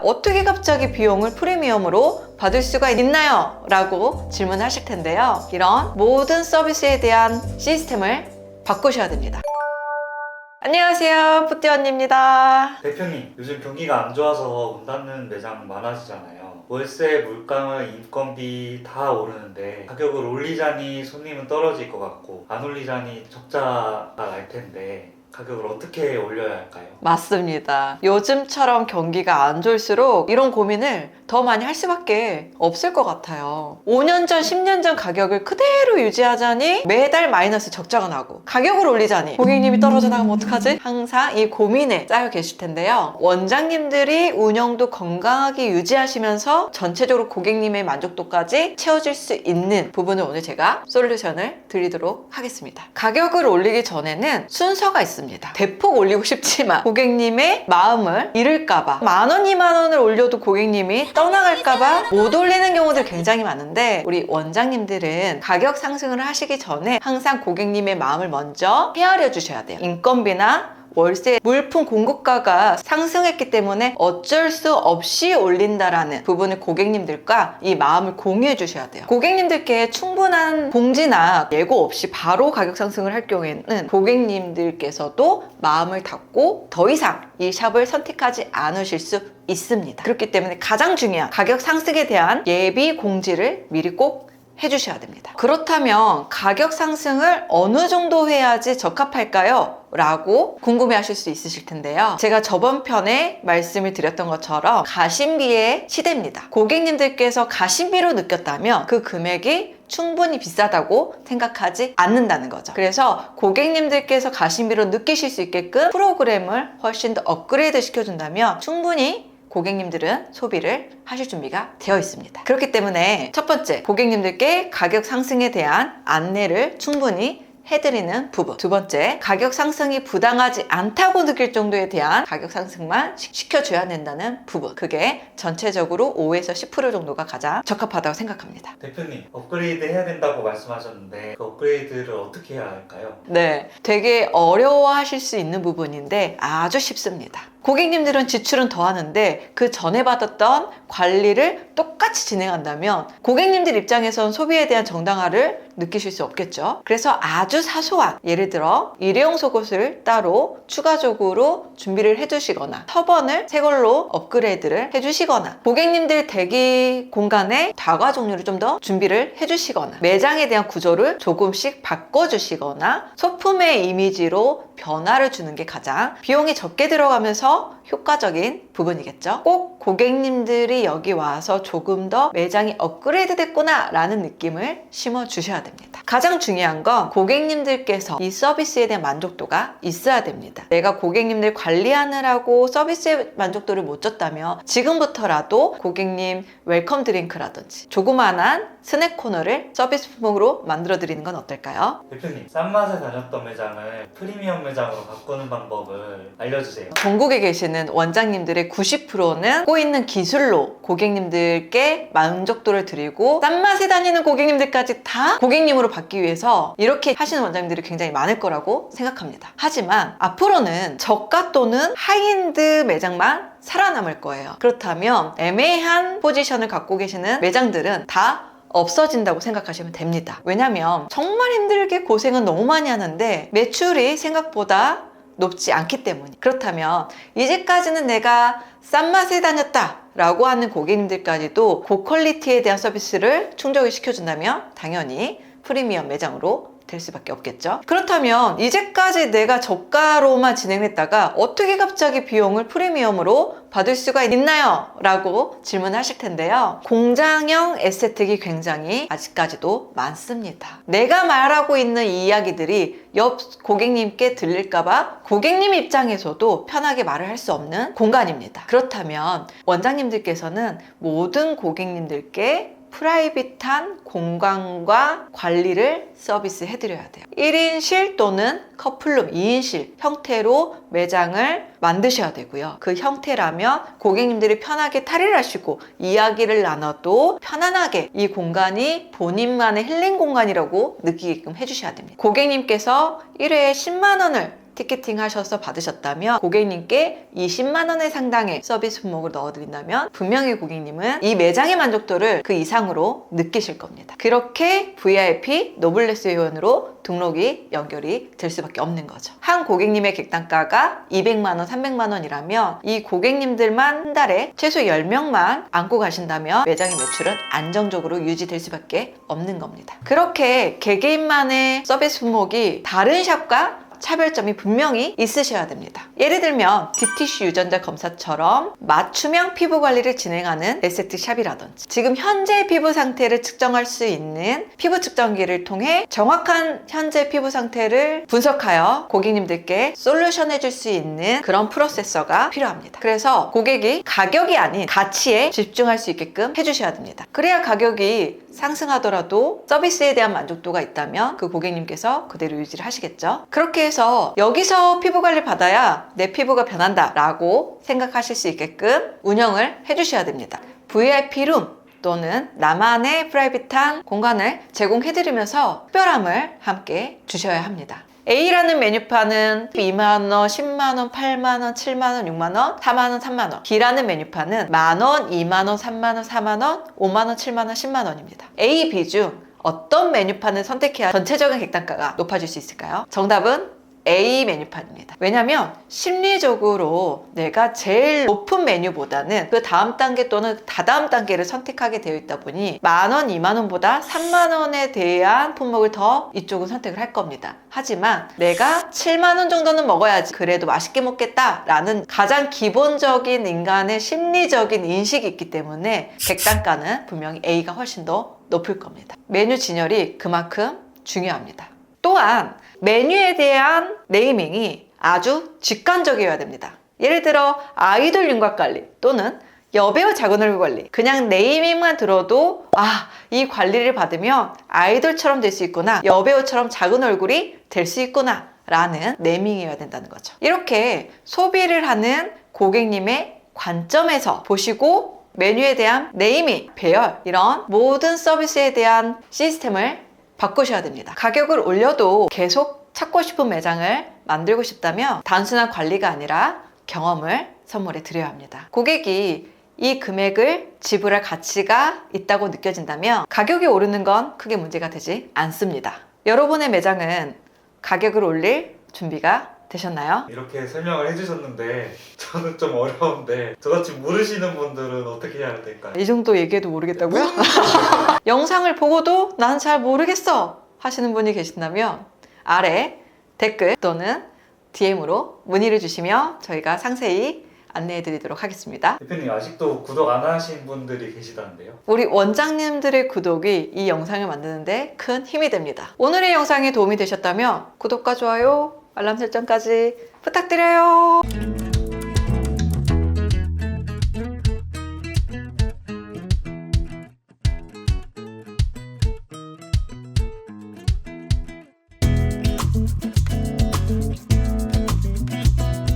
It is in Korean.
어떻게 갑자기 비용을 프리미엄으로 받을 수가 있나요? 라고 질문하실 텐데요. 이런 모든 서비스에 대한 시스템을 바꾸셔야 됩니다. 안녕하세요, 뿌띠 언니입니다. 대표님, 요즘 경기가 안 좋아서 문 닫는 매장 많아지잖아요. 월세, 물가, 인건비 다 오르는데 가격을 올리자니 손님은 떨어질 것 같고 안 올리자니 적자가 날 텐데 가격을 어떻게 올려야 할까요? 맞습니다. 요즘처럼 경기가 안 좋을수록 이런 고민을 더 많이 할 수밖에 없을 것 같아요. 5년 전, 10년 전 가격을 그대로 유지하자니 매달 마이너스 적자가 나고, 가격을 올리자니 고객님이 떨어져 나가면 어떡하지? 항상 이 고민에 쌓여 계실 텐데요. 원장님들이 운영도 건강하게 유지하시면서 전체적으로 고객님의 만족도까지 채워질 수 있는 부분을 오늘 제가 솔루션을 드리도록 하겠습니다. 가격을 올리기 전에는 순서가 있습니다. 대폭 올리고 싶지만 고객님의 마음을 잃을까봐 10,000원, 20,000원을 올려도 고객님이 떠나갈까봐 못 올리는 경우들 굉장히 많은데, 우리 원장님들은 가격 상승을 하시기 전에 항상 고객님의 마음을 먼저 헤아려 주셔야 돼요. 인건비나 월세, 물품 공급가가 상승했기 때문에 어쩔 수 없이 올린다라는 부분을 고객님들과 이 마음을 공유해 주셔야 돼요. 고객님들께 충분한 공지나 예고 없이 바로 가격 상승을 할 경우에는 고객님들께서도 마음을 닫고 더 이상 이 샵을 선택하지 않으실 수 있습니다. 그렇기 때문에 가장 중요한 가격 상승에 대한 예비 공지를 미리 꼭 해주셔야 됩니다. 그렇다면 가격 상승을 어느 정도 해야지 적합할까요? 라고 궁금해 하실 수 있으실 텐데요. 제가 저번 편에 말씀을 드렸던 것처럼 가심비의 시대입니다. 고객님들께서 가심비로 느꼈다면 그 금액이 충분히 비싸다고 생각하지 않는다는 거죠. 그래서 고객님들께서 가심비로 느끼실 수 있게끔 프로그램을 훨씬 더 업그레이드 시켜준다면 충분히 고객님들은 소비를 하실 준비가 되어 있습니다. 그렇기 때문에 첫 번째, 고객님들께 가격 상승에 대한 안내를 충분히 해드리는 부분. 두 번째, 가격 상승이 부당하지 않다고 느낄 정도에 대한 가격 상승만 시켜줘야 된다는 부분. 그게 전체적으로 5에서 10% 정도가 가장 적합하다고 생각합니다. 대표님, 업그레이드 해야 된다고 말씀하셨는데 그 업그레이드를 어떻게 해야 할까요? 네, 되게 어려워하실 수 있는 부분인데 아주 쉽습니다. 고객님들은 지출은 더 하는데 그 전에 받았던 관리를 똑같이 진행한다면 고객님들 입장에선 소비에 대한 정당화를 느끼실 수 없겠죠. 그래서 아주 사소한, 예를 들어 일회용 속옷을 따로 추가적으로 준비를 해주시거나 터번을 새 걸로 업그레이드를 해주시거나 고객님들 대기 공간에 다과 종류를 좀 더 준비를 해주시거나 매장에 대한 구조를 조금씩 바꿔주시거나 소품의 이미지로 변화를 주는 게 가장 비용이 적게 들어가면서 효과적인 부분이겠죠. 꼭 고객님들이 여기 와서 조금 더 매장이 업그레이드 됐구나 라는 느낌을 심어 주셔야 됩니다. 가장 중요한 건 고객님들께서 이 서비스에 대한 만족도가 있어야 됩니다. 내가 고객님들 관리하느라고 서비스의 만족도를 못 줬다면 지금부터라도 고객님 웰컴 드링크라든지 조그만한 스낵 코너를 서비스 품목으로 만들어 드리는 건 어떨까요? 대표님, 싼 맛에 다녔던 매장을 프리미엄 매장으로 바꾸는 방법을 알려주세요. 전국에 계시는 원장님들의 90%는 꼬이는 기술로 고객님들께 만족도를 드리고 싼 맛에 다니는 고객님들까지 다 고객님으로 받기 위해서 이렇게 하시는 원장님들이 굉장히 많을 거라고 생각합니다. 하지만 앞으로는 저가 또는 하이엔드 매장만 살아남을 거예요. 그렇다면 애매한 포지션을 갖고 계시는 매장들은 다 없어진다고 생각하시면 됩니다. 왜냐면 정말 힘들게 고생은 너무 많이 하는데 매출이 생각보다 높지 않기 때문에. 그렇다면 이제까지는 내가 싼 맛에 다녔다 라고 하는 고객님들까지도 고퀄리티에 대한 서비스를 충족을 시켜준다면 당연히 프리미엄 매장으로 될 수밖에 없겠죠. 그렇다면 이제까지 내가 저가로만 진행했다가 어떻게 갑자기 비용을 프리미엄으로 받을 수가 있나요? 라고 질문하실 텐데요. 공장형 에스테틱이 굉장히 아직까지도 많습니다. 내가 말하고 있는 이 이야기들이 옆 고객님께 들릴까봐 고객님 입장에서도 편하게 말을 할 수 없는 공간입니다. 그렇다면 원장님들께서는 모든 고객님들께 프라이빗한 공간과 관리를 서비스 해드려야 돼요. 1인실 또는 커플룸 2인실 형태로 매장을 만드셔야 되고요. 그 형태라면 고객님들이 편하게 탈의를 하시고 이야기를 나눠도 편안하게 이 공간이 본인만의 힐링 공간이라고 느끼게끔 해주셔야 됩니다. 고객님께서 1회에 10만 원을 티켓팅 하셔서 받으셨다면 고객님께 20만 원의 상당의 서비스 품목을 넣어드린다면 분명히 고객님은 이 매장의 만족도를 그 이상으로 느끼실 겁니다. 그렇게 VIP 노블레스 회원으로 등록이 연결이 될 수밖에 없는 거죠. 한 고객님의 객단가가 200만 원, 300만 원이라면 이 고객님들만 한 달에 최소 10명만 안고 가신다면 매장의 매출은 안정적으로 유지될 수밖에 없는 겁니다. 그렇게 개개인만의 서비스 품목이 다른 샵과 차별점이 분명히 있으셔야 됩니다. 예를 들면 DTC 유전자 검사처럼 맞춤형 피부 관리를 진행하는 에스테틱 샵이라든지 지금 현재 피부 상태를 측정할 수 있는 피부 측정기를 통해 정확한 현재 피부 상태를 분석하여 고객님들께 솔루션 해줄 수 있는 그런 프로세서가 필요합니다. 그래서 고객이 가격이 아닌 가치에 집중할 수 있게끔 해주셔야 됩니다. 그래야 가격이 상승하더라도 서비스에 대한 만족도가 있다면 그 고객님께서 그대로 유지를 하시겠죠. 그렇게 해서 여기서 피부 관리 받아야 내 피부가 변한다 라고 생각하실 수 있게끔 운영을 해주셔야 됩니다. VIP룸 또는 나만의 프라이빗한 공간을 제공해드리면서 특별함을 함께 주셔야 합니다. A라는 메뉴판은 2만원, 10만원, 8만원, 7만원, 6만원, 4만원, 3만원. B라는 메뉴판은 만원, 2만원, 3만원, 4만원, 5만원, 7만원, 10만원입니다. A, B 중 어떤 메뉴판을 선택해야 전체적인 객단가가 높아질 수 있을까요? 정답은 A 메뉴판입니다. 왜냐면 심리적으로 내가 제일 높은 메뉴보다는 그 다음 단계 또는 다다음 단계를 선택하게 되어 있다 보니 만원, 2만원보다 3만원에 대한 품목을 더 이쪽은 선택을 할 겁니다. 하지만 내가 7만원 정도는 먹어야지 그래도 맛있게 먹겠다 라는 가장 기본적인 인간의 심리적인 인식이 있기 때문에 객단가는 분명히 A가 훨씬 더 높을 겁니다. 메뉴 진열이 그만큼 중요합니다. 또한 메뉴에 대한 네이밍이 아주 직관적이어야 됩니다. 예를 들어 아이돌 윤곽 관리 또는 여배우 작은 얼굴 관리, 그냥 네이밍만 들어도 이 관리를 받으면 아이돌처럼 될 수 있구나, 여배우처럼 작은 얼굴이 될 수 있구나 라는 네이밍이어야 된다는 거죠. 이렇게 소비를 하는 고객님의 관점에서 보시고 메뉴에 대한 네이밍, 배열 이런 모든 서비스에 대한 시스템을 바꾸셔야 됩니다. 가격을 올려도 계속 찾고 싶은 매장을 만들고 싶다면 단순한 관리가 아니라 경험을 선물해 드려야 합니다. 고객이 이 금액을 지불할 가치가 있다고 느껴진다면 가격이 오르는 건 크게 문제가 되지 않습니다. 여러분의 매장은 가격을 올릴 준비가 되셨나요? 이렇게 설명을 해주셨는데 저는 좀 어려운데 저같이 모르시는 분들은 어떻게 해야 될까요? 이 정도 얘기해도 모르겠다고요? 영상을 보고도 난 잘 모르겠어 하시는 분이 계신다면 아래 댓글 또는 DM으로 문의를 주시면 저희가 상세히 안내해 드리도록 하겠습니다. 대표님 아직도 구독 안 하신 분들이 계시다는데요? 우리 원장님들의 구독이 이 영상을 만드는데 큰 힘이 됩니다. 오늘의 영상이 도움이 되셨다면 구독과 좋아요, 알람 설정까지 부탁드려요.